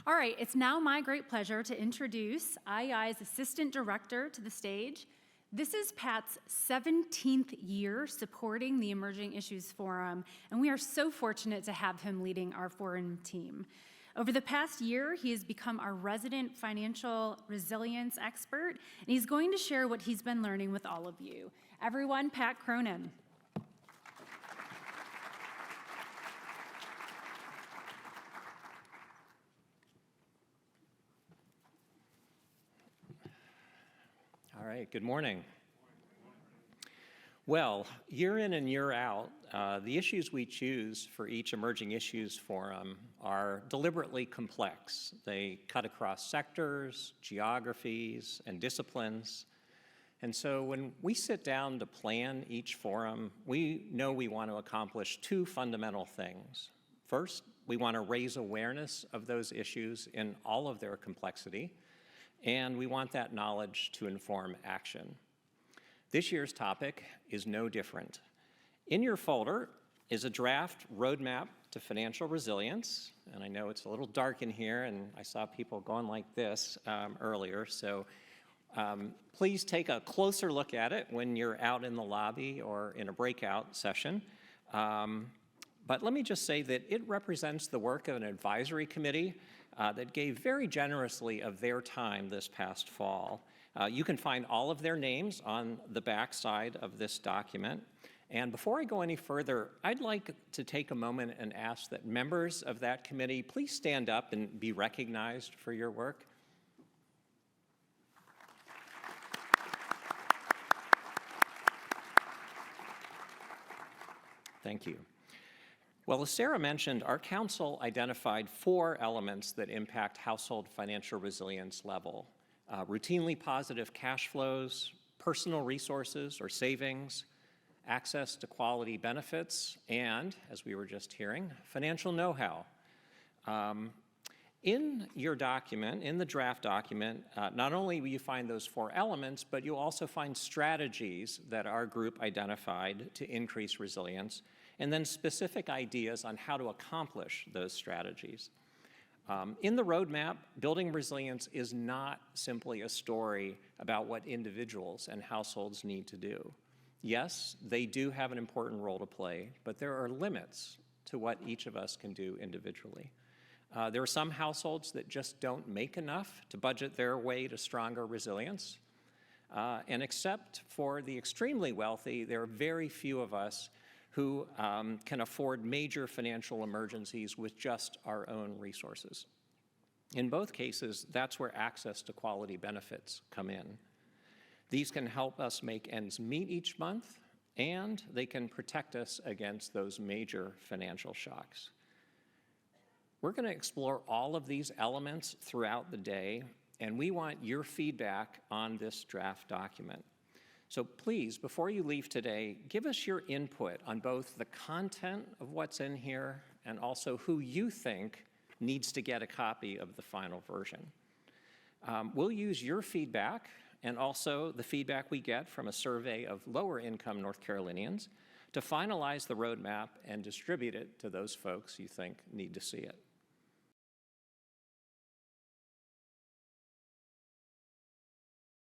All right, it's now my great pleasure to introduce IEI's Assistant Director to the stage. This is Pat's 17th year supporting the Emerging Issues Forum, and we are so fortunate to have him leading our forum team. Over the past year, he has become our resident financial resilience expert, and he's going to share what he's been learning with all of you. Everyone, Pat Cronin. All right, good morning. Well, year in and year out, the issues we choose for each Emerging Issues Forum are deliberately complex. They cut across sectors, geographies, and disciplines. And so when we sit down to plan each forum, we know we want to accomplish two fundamental things. First, we want to raise awareness of those issues in all of their complexity, and we want that knowledge to inform action. This year's topic is no different. In your folder is a draft roadmap to financial resilience, and I know it's a little dark in here, and I saw people going like this earlier, so please take a closer look at it when you're out in the lobby or in a breakout session. But let me just say that it represents the work of an advisory committee that gave very generously of their time this past fall. You can find all of their names on the back side of this document. And before I go any further, I'd like to take a moment and ask that members of that committee please stand up and be recognized for your work. Thank you. Well, as Sarah mentioned, our council identified 4 elements that impact household financial resilience level. Routinely positive cash flows, personal resources or savings, access to quality benefits, and, as we were just hearing, financial know-how. In your document, in the draft document, not only will you find those 4 elements, but you'll also find strategies that our group identified to increase resilience, and then specific ideas on how to accomplish those strategies. In the roadmap, building resilience is not simply a story about what individuals and households need to do. Yes, they do have an important role to play, but there are limits to what each of us can do individually. There are some households that just don't make enough to budget their way to stronger resilience. And except for the extremely wealthy, there are very few of us who can afford major financial emergencies with just our own resources. In both cases, that's where access to quality benefits come in. These can help us make ends meet each month, and they can protect us against those major financial shocks. We're going to explore all of these elements throughout the day, and we want your feedback on this draft document. So please, before you leave today, give us your input on both the content of what's in here and also who you think needs to get a copy of the final version. We'll use your feedback and also the feedback we get from a survey of lower-income North Carolinians to finalize the roadmap and distribute it to those folks you think need to see it.